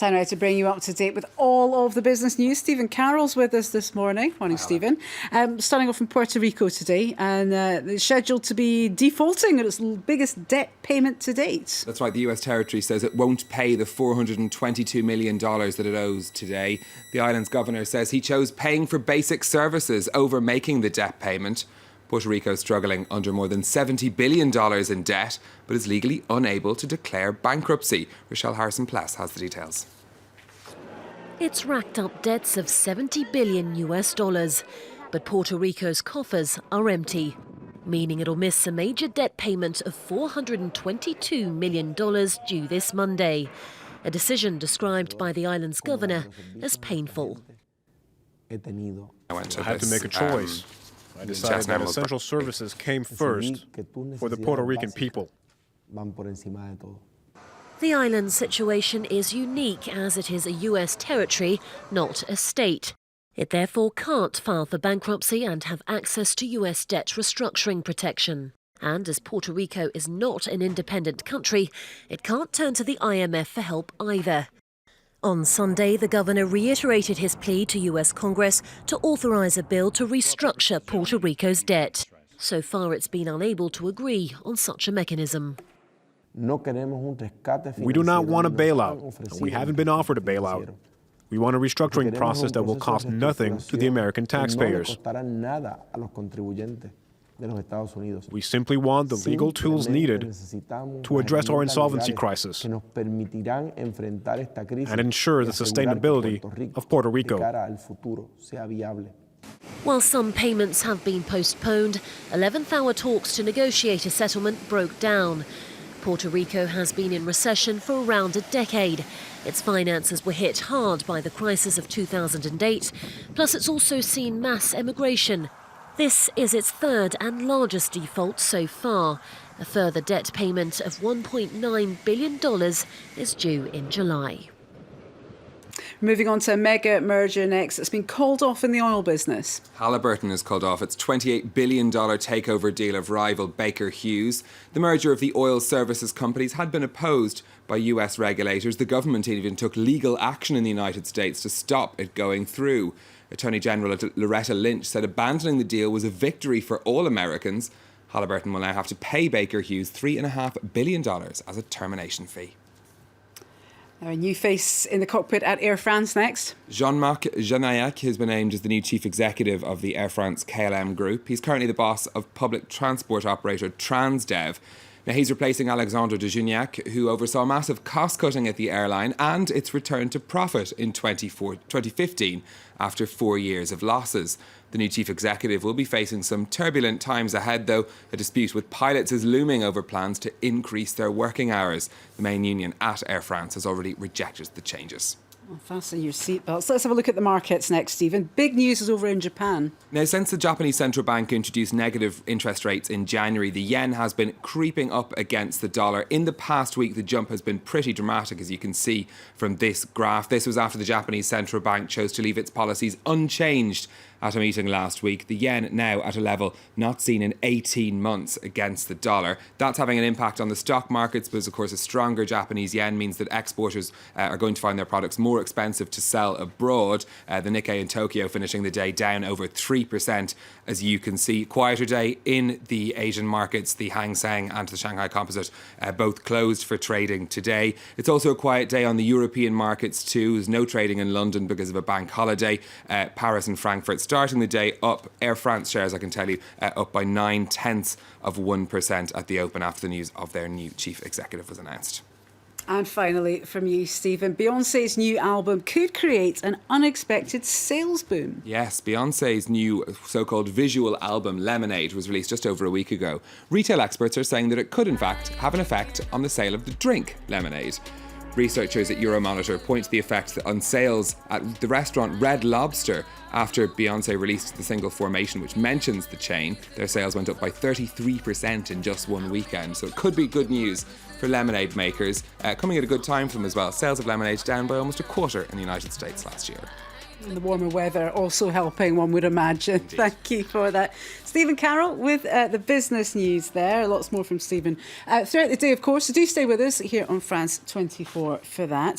Time now to bring you up to date with all of the business news. Stephen Carroll's with us this morning. Morning, Stephen. Starting off from Puerto Rico today, and it's scheduled to be defaulting at its biggest debt payment to date. That's right. The US territory says it won't pay the $422 million that it owes today. The island's governor says he chose paying for basic services over making the debt payment. Puerto Rico is struggling under more than $70 billion in debt, but is legally unable to declare bankruptcy. Rochelle Harrison-Pless has the details. It's racked up debts of $70 billion US, but Puerto Rico's coffers are empty, meaning it'll miss a major debt payment of $422 million due this Monday, a decision described by the island's governor as painful. I had to make a choice. I decided that essential services came first for the Puerto Rican people. The island's situation is unique as it is a US territory, not a state. It therefore can't file for bankruptcy and have access to US debt restructuring protection. And as Puerto Rico is not an independent country, it can't turn to the IMF for help either. On Sunday, the governor reiterated his plea to US Congress to authorize a bill to restructure Puerto Rico's debt. So far, it's been unable to agree on such a mechanism. We do not want a bailout, and we haven't been offered a bailout. We want a restructuring process that will cost nothing to the American taxpayers. We simply want the legal tools needed to address our insolvency crisis and ensure the sustainability of Puerto Rico. While some payments have been postponed, 11th-hour talks to negotiate a settlement broke down. Puerto Rico has been in recession for around a decade. Its finances were hit hard by the crisis of 2008, plus it's also seen mass emigration. This is its third and largest default so far. A further debt payment of $1.9 billion is due in July. Moving on to a mega merger next. It's been called off in the oil business. Halliburton has called off its $28 billion takeover deal of rival Baker Hughes. The merger of the oil services companies had been opposed by US regulators. The government even took legal action in the United States to stop it going through. Attorney General Loretta Lynch said abandoning the deal was a victory for all Americans. Halliburton will now have to pay Baker Hughes $3.5 billion as a termination fee. Now, a new face in the cockpit at Air France next. Jean-Marc Janaillac has been named as the new chief executive of the Air France-KLM group. He's currently the boss of public transport operator Transdev. Now, he's replacing Alexandre de Juniac, who oversaw massive cost-cutting at the airline and its return to profit in 2015 after 4 years of losses. The new chief executive will be facing some turbulent times ahead, though. A dispute with pilots is looming over plans to increase their working hours. The main union at Air France has already rejected the changes. Well, fasten your seatbelts. Let's have a look at the markets next, Stephen. Big news is over in Japan. Now, since the Japanese central bank introduced negative interest rates in January, the yen has been creeping up against the dollar. In the past week, the jump has been pretty dramatic, as you can see from this graph. This was after the Japanese central bank chose to leave its policies unchanged at a meeting last week. The yen now at a level not seen in 18 months against the dollar. That's having an impact on the stock markets because, of course, a stronger Japanese yen means that exporters are going to find their products more expensive to sell abroad. The Nikkei in Tokyo finishing the day down over 3%, as you can see. Quieter day in the Asian markets. The Hang Seng and the Shanghai Composite both closed for trading today. It's also a quiet day on the European markets too. There's no trading in London because of a bank holiday. Paris and Frankfurt starting the day up. Air France shares, I can tell you, up by 0.9% at the open after the news of their new chief executive was announced. And finally, from you, Stephen, Beyoncé's new album could create an unexpected sales boom. Yes, Beyoncé's new so-called visual album, Lemonade, was released just over a week ago. Retail experts are saying that it could, in fact, have an effect on the sale of the drink, lemonade. Researchers at Euromonitor point to the effect on sales at the restaurant Red Lobster after Beyoncé released the single Formation, which mentions the chain. Their sales went up by 33% in just one weekend, so it could be good news for lemonade makers. Coming at a good time for them as well. Sales of lemonade down by almost a quarter in the United States last year. And the warmer weather also helping, one would imagine. Indeed. Thank you for that. Stephen Carroll with the business news there. Lots more from Stephen throughout the day, of course. So do stay with us here on France 24 for that.